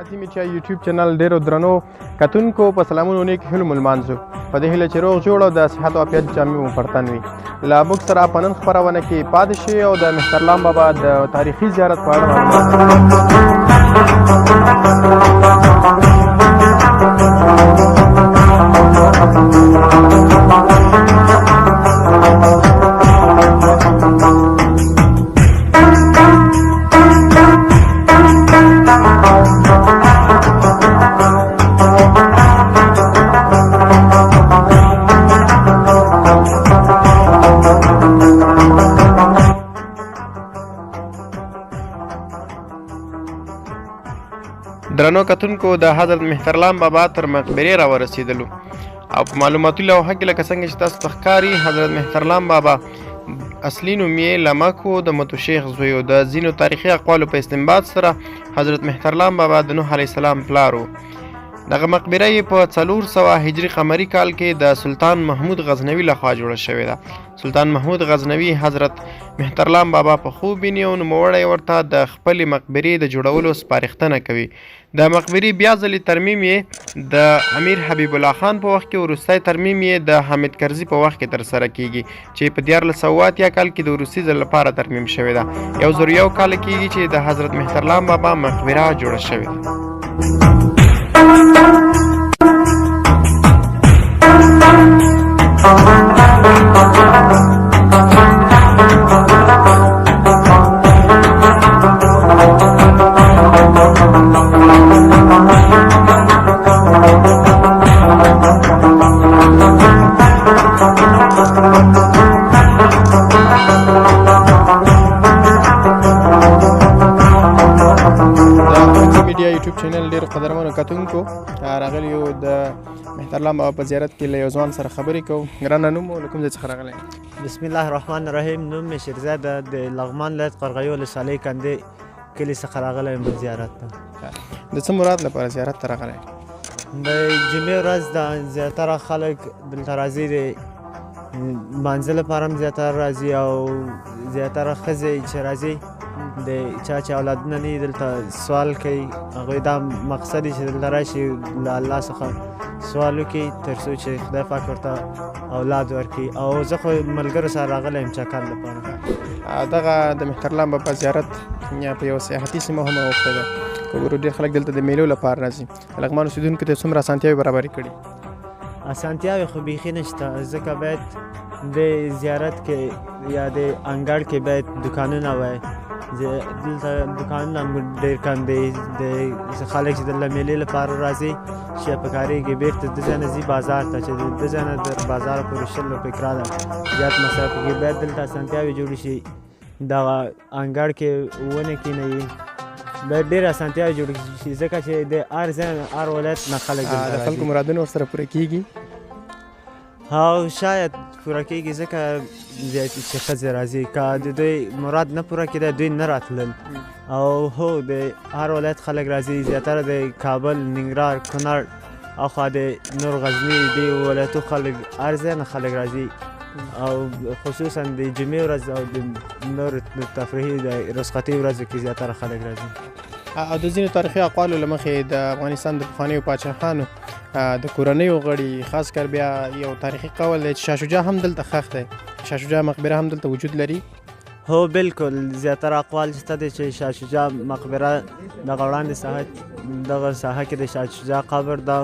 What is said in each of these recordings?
سیاحتي میډیا یوټیوب چینل ډیرو درنو کتونکو په سلامونو نیک هیلو ملمانځو په دې هیله چې روغ جوړ او د صحت او عافیت جامې مو پر تن وي له موږ سره په نن خپرونه کې پاتې شئ او د مهترلام بابا د تاریخي زیارت په اړه درنو کتونکو د حضرت مهترلام بابا تر مقبرې را ورسېدلو او په معلوماتي لوحه کې لکه څنګه چې تاسو ته ښکاري حضرت مهترلام بابا اصلي نوم یې لمک و د متو شیخ زوی و د ځینو تاریخي اقوالو په استنباط سره حضرت مهترلام بابا د نوح علیه السلام پلار و دغه مقبره یې په 400 هجري قمري کال کې د سلطان محمود غزنوي لخوا جوړه شوې ده سلطان محمود غزنوي حضرت مهترلام بابا په خوب ویني او نوموړی ورته د خپلې مقبرې د جوړولو سپارښتنه کوي د مقبرې بیا ځلې ترمیم یې د امیر حبیب الله خان په وخت کې وروستی ترمیم یې د حامد کرزي په وخت کې ترسره کیږي چې په 1408 کال کې د وروستي ځل لپاره ترمیم شوې ده 1001 کال کیږي چې د حضرت مهترلام بابا مقبره جوړه شوې ده یوټیوب چینل ډیر قدرمنو کتونکو راغلی یو د مهترلام بابا په زیارت کې له یو ځوان سره خبرې کوو ګرانه نوم له کوم ځای څخه راغلی بسم الله الرحمن الرحیم نوم مې شیرزاده د لغمان ولایت قرغیو ولسوالۍ کندې کلي څخه راغلی یم زیارت ته د څه مراد لپاره زیارت ته راغلی د جمعې ورځ د زیاتره خلک دلته راځي د لمانځه لپاره هم زیاتره راځي او زیاتره ښځې چې راځي د چا چې اولادونه نه وي دلته سوال کوي هغوی دا مقصد چې دلته راشي له الله څخه سوال وکړي تر څو چې خدای پاک ورته اولاد ورکړي او زه خو ملګرو سره راغلی یم چکر لپاره دغه د مهترلام بابا زیارت په یو سیاحتي سیمه هم اوښتی ده که ګورو ډېر خلک دلته د میلو لپاره راځي د لغمان اوسېدونکو ته څومره اسانتیاوې برابرې کړي اسانتیاوې خو بیخي نشته ځکه باید د زیارت کې یا د انګړ کې باید دکانونه وای دلته دکانونه ډېر کم دی د خلک چې دلته میلې لپاره راځي چې په کارېږي بېرته د ځای نه ځي بازار ته چې د ځای نه د بازار پورې 100 روپۍ کرایه ده زیات مصرف کېږي باید دلته اسانتیاوې جوړې شي دغه انګړ کې ونې کېنوي باید ډېرې اسانتیاوې جوړې شي ځکه چې د هر ځای هر ولایت نه خلک دلته راځي د خلکو مرادونه ورسره پوره کېږي او شاید پوره کېږي ځکه چې ښځې راځي که د دوی مراد نه پوره کېده دوی نه راتلل او هو د هر ولایت خلک راځي زیاتره د کابل ننګرهار کونړ اخوا د نور غزني دې ولایتو خلک هر ځای نه خلک راځي او خصوصا د جمعې ورځ او د نور تفریحي د رخصتي ورځو کې زیاتره خلک راځي او د ځینو تاریخي اقوالو له مخې د افغانستان د پخوانیو پاچاهانو د کورنیو غړي خاص کر بیا یو تاریخي قول دی چې شاه شجاع هم دلته ښخ دی شاه شجاع مقبره هم دلته وجود لري هو بالکل زیاتره اقوال شته دی چې شاه شجاع مقبره دغه وړاندې دغه ساحه کې د شاه شجاع قبر ده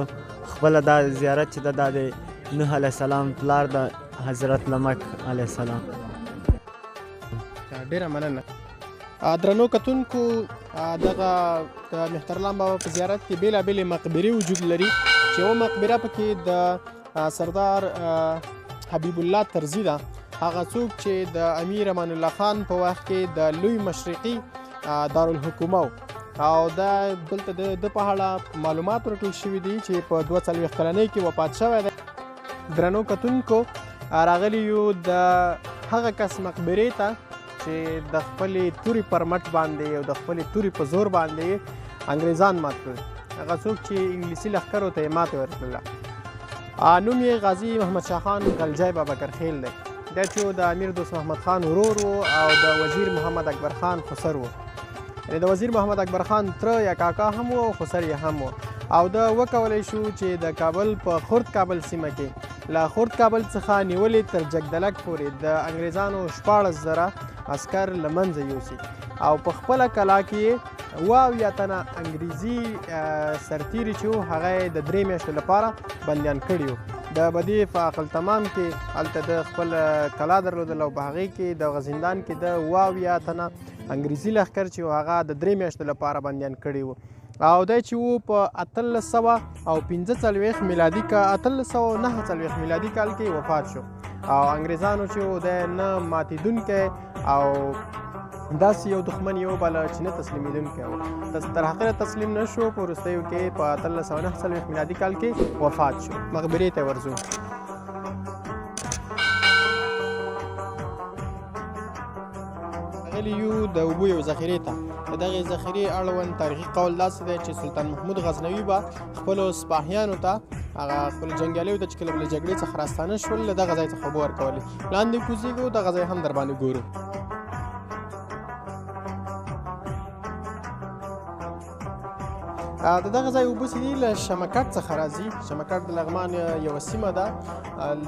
خپله دا زیارت چې ده دا د نوح علیه السلام پلار د حضرت لمک علیه السلام ډېره مننه درنو کتونکو دغه د مهترلام بابا په زیارت کې بېلابېلې مقبرې وجود لري چې یوه مقبره پکې د سردار حبیب الله ترزي ده هغه څوک چې د امیر امان الله خان په وخت کې د لوی مشرقي دارالحکومه او دا دلته د په اړه معلومات راټول شوي دي چې په 42 کلنۍ کې وفات شوی دی درنو کتونکو راغلي یو د هغه کس مقبرې ته چې د خپلې تورې پر مټ باندې او د خپلې تورې په زور باندې انګریزان مات کړل هغه څوک چې انګلیسي لښکرو ته یې ماتې ورکړله نوم یې غازي محمد شاه خان غلجی بابکرخیل دی دا چې د امیر دوست محمد خان ورور و او د وزیر محمد اکبر خان خسر و یعنې د وزیر محمد اکبر خان تره یا کاکا هم و او خسر یې هم و او دا وکولی شو چې د کابل په خرد کابل سیمه کې له خرد کابل څخه نیولې تر جګدلک پورې د انګریزانو 14,000 عسکر له منځه یوسي او په خپله کلا کې یې 72 تنه انګریزي سرتیري چې وو هغه یې د 3 میاشتو لپاره بندیان کړي وو. د بدی په عقل تمام کې هلته د خپل کلا درلودل او په هغې کې د غزندان کې د 72 تنه انګریزي لښکر چې وو هغه د 3 میاشتو لپاره بندیان کړي وو او دی چې وو په 1845 میلادي 1849 میلادي کال کې وفات شو او انګریزانو چې وو دی نه ماتېدونکی او داسې یو دښمن یو باله چې نه تسلیمېدونکی و تر حقیقت تسلیم نه شو په وروستیو کې په 1849 میلادي کال کې وفات شو. مقبرې ته ورځو. راغلي یو د اوبو یو ذخیرې ته. د دغې ذخیرې اړوند تاریخي قول داسې دی چې سلطان محمود غزنوي به خپلو سپاهیانو ته هغه خپلو جنګیالیو ته چې کله به له جګړې څخه راستانه شول له دغه ځای څخه اوبه ورکولې. لاندې کوزېږو دغه ځای هم در باندې ګورو. د دغه ځای اوبه چې دي له شمکټ څخه راځي. شمکټ د لغمان یوه سیمه ده.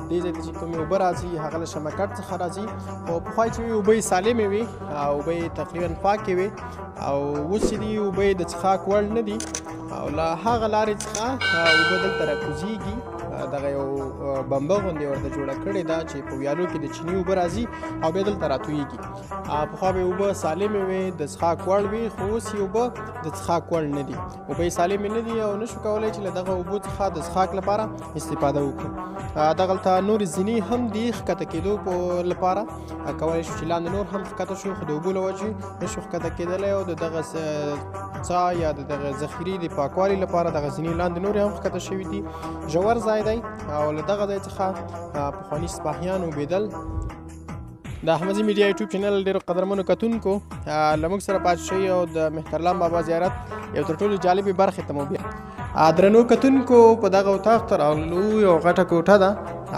دې ځای ته چې کومې اوبه راځي هغه له شمکټ څخه راځي خو پخوا چې وي اوبه یې سالمې وي او اوبه یې تقریبا پاکې وي او اوس چې دي اوبه یې د څښاک وړ نه دي او له هغه لارې څخه اوبه دلته راکوزېږي. دغه یو بمبه غوندې ورته جوړه کړې ده چې په ویالو کې د چیني اوبه راځي او بیا دلته راتویږي. پخوا به اوبه سالمې وې د څښاک وړ وي خو اوس یې اوبه د څښاک وړ نه دي. اوبه یې سالمې نه دي او نشو کولی چې له دغه اوبو څخه د څښاک لپاره استفاده وکړو. دغلته نورې زینې هم دي ښکته کېدو لپاره کولی شو چې لاندې نور هم ښکته شو خو د اوبو له وجې نشو ښکته کېدلی او د دغه څاه یا د دغه ذخیرې د پاکوالي لپاره دغه زینې لاندې نورې هم ښکته شوي دي. ژور ځای دی او له دغه ځای څخه پخواني سپاهیان اوبېدل. د احمدزي میډیا یوټیوب چینل ډېرو قدرمنو کتونکو له موږ سره پاتې شئ او د مهترلام بابا زیارت یو تر ټولو جالبې برخې ته مو بیا درنو کتونکو په دغه اتاق ته راغلو. یو غټه کوټه ده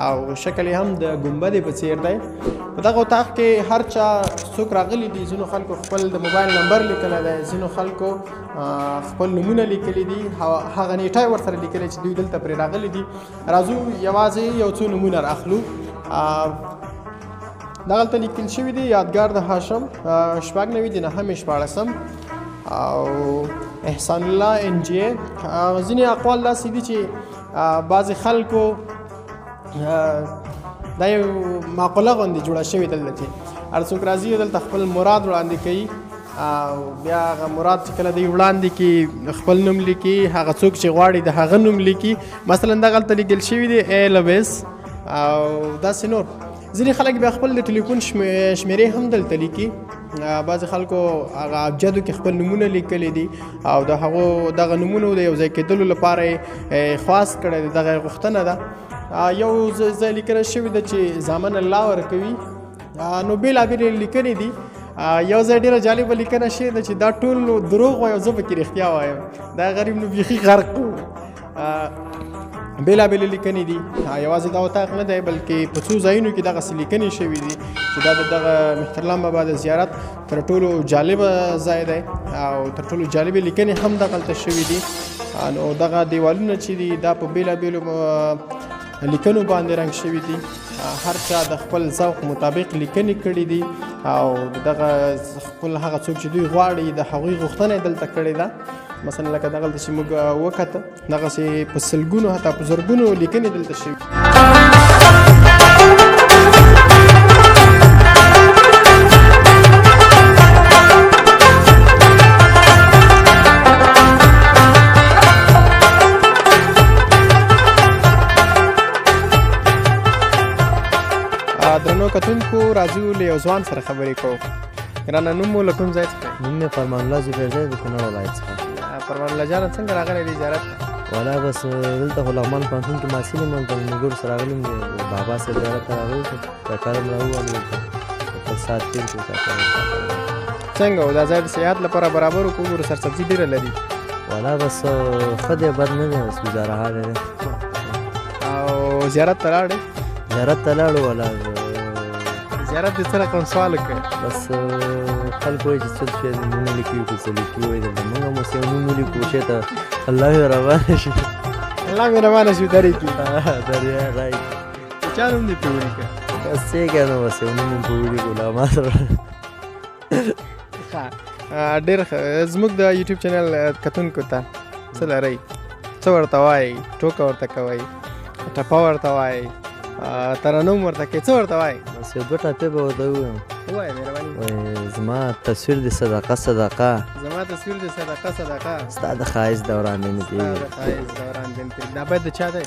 او شکل یې هم د ګنبدې په څیر دی. په دغه اتاق کې هر چا څوک راغلي دي. ځینو خلکو خپل د موبایل نمبر لیکلی دی، ځینو خلکو خپل نومونه لیکلي دي، هغه نیټه یې ورسره لیکلی چې دوی دلته پرې راغلي دي. راځو یوازې یو څو نومونه راخلو. دغلته لیکل شوي دي یادګار د هاشم 96 د 9 او احسان الله NGA. ځینې اقوال داسې دي چې بعضې خلکو دا یو معقوله غوندې جوړه شوې دلته چې هر څوک راځي دلته خپل مراد وړاندې کوي او بیا هغه مراد چې کله دوی وړاندې کړي خپل نوم لیکي، هغه څوک چې غواړي د هغه نوم لیکي. مثلا دغلته لیکل شوي دي ایلویس او داسې نور. ځینې خلک بیا خپل د ټلیفون شمیرې هم دلته لیکي. بعضې خلکو هغه ابجدو کې خپل نومونه لیکلي دي او د هغو دغه نومونو د یو ځای کېدلو لپاره یې خواست کړی دی. دغه غوښتنه ده. یو ځای لیکنه شوې ده چې زامن الله ورکوي. نو بېلابېلې لیکنې دي. یو ځای ډېره جالبه لیکنه شوې ده چې دا ټول دروغ وایي او زه پکې رښتیا وایم. دا غریب نو بیخي غرق و. بېلابېلې لیکنې دي. یوازې دا اتاق نه دی بلکې په څو ځایونو کې دغسې لیکنې شوي دي چې دا د دغه مهترلام بابا د زیارت تر ټولو جالبه ځای دی او تر ټولو جالبې لیکنې هم دغلته شوي دي. نو دغه دیوالونه چې دي دا په بېلابېلو لیکنو باندې رنګ شوي دي. هر چا د خپل ذوق مطابق لیکنې کړي دي او دغه خپل هغه څوک چې دوی غواړي د هغوی غوښتنه یې دلته کړې ده. مثلا لکه دغلته چې موږ وکته دغسې په سلګونو حتی په زرګونو لیکنې دلته شوي. درنو کتونکو راځو له یو ځوان سره خبرې کوو. ګرانه نوم مو له کوم ځای څخه؟ نوم مې فرمان الله زبیردی د کونړ ولایت څخه. فرمان الله جانه څنګه راغلی دی زیارت ته؟ والا بس دلته خو لغمان پوهنتون کې محصل یم. د ملګرو سره راغلم بابا صاحب زیارت ته راغلو کاکا هم راووالو خپل ساعت تېر کړو. څنګه و دا ځای د سیاحت لپاره برابر و که وګورو سرسبزي ډېره لري؟ والا بس ښه دی بد نه دی بس ګزاره حاله دی. او زیارت ته لاړې؟ زیارت ته لاړو والا زیارت دې سره کوم سوال وکړ بس خلک وایي چې څه شی نوم لیکي که څه لیکي وایي دلته موږ هم اوس یو نوم ولیکو چې ته الله مې روانه شي الله مې روانه شي درې کې دریا رایټ چا نوم دې پرې ولیکه بس څه یې که نه بس یو نوم هم په ولیکو لا ما سره ډېر ښه زموږ د یوټیوب چینل کتونکو ته څه لرئ څه ورته وایئ ټوکه ورته کوئ ټپه ورته وایئ ترنم ورته کوي څه ورته وایئ بس یو دوه ټاپې به ورته ووایم ووایه مهرباني وایي زما تصویر دې صدقه صدقه زما تصویر دې صدقه صدقه ستا د ښایست دوران دې نه ستا تېرېږي د ښایست دوران دې نه تېرېږي. دا باید د چا دی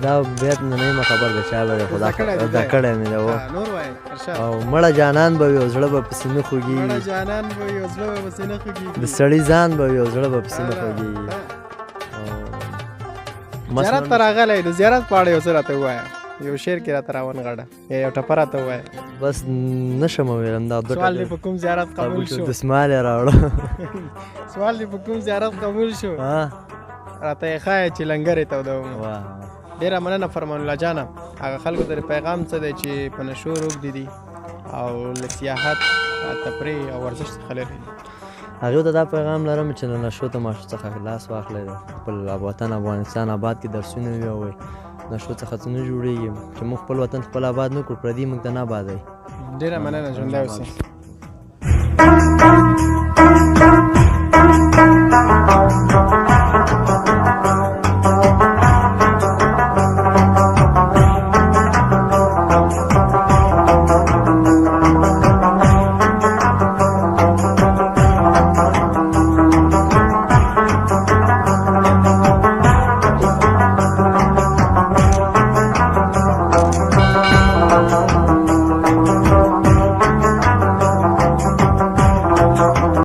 دا بیت نه یم خبر د چا به دی خو دا زده کړی دی. زده کړی مې دی نور وایه ارشاد او مړه جانان به وي او زړه به پسې نه مړه خوږېږي جانان به وي او زړه به پسې نه خوږېږي. د سړي ځان به وي او زړه به پسې نه خوږېږي زیارت ته راغلی د زیارت په اړه یو څه راته ووایه یو شعر کې راته راونغاړه یا یو ټپه راته ووایه بس نشم ویل همدا دوه سوال دې په کوم زیارت قبول شو دسمال یې راوړه سوال دې په کوم زیارت قبول شو راته یې ښایه چې لنګر یې تودوم واه ډېره مننه فرمان الله جانه هغه خلکو ته پیغام څه دی چې په نشو روږدي دي او له سیاحت تفریح او ورزش څخه لرې دي هغې ته دا پیغام لرم چې له نشو تماشو څخه لاس واخلی خپل وطن افغانستان آباد کې درسونه وي او نشو څخه څه نه جوړېږي چې موږ خپل وطن خپل آباد نه کړو پردي موږ ته نه آبادوي ډېره مننه ژوندی اوسئ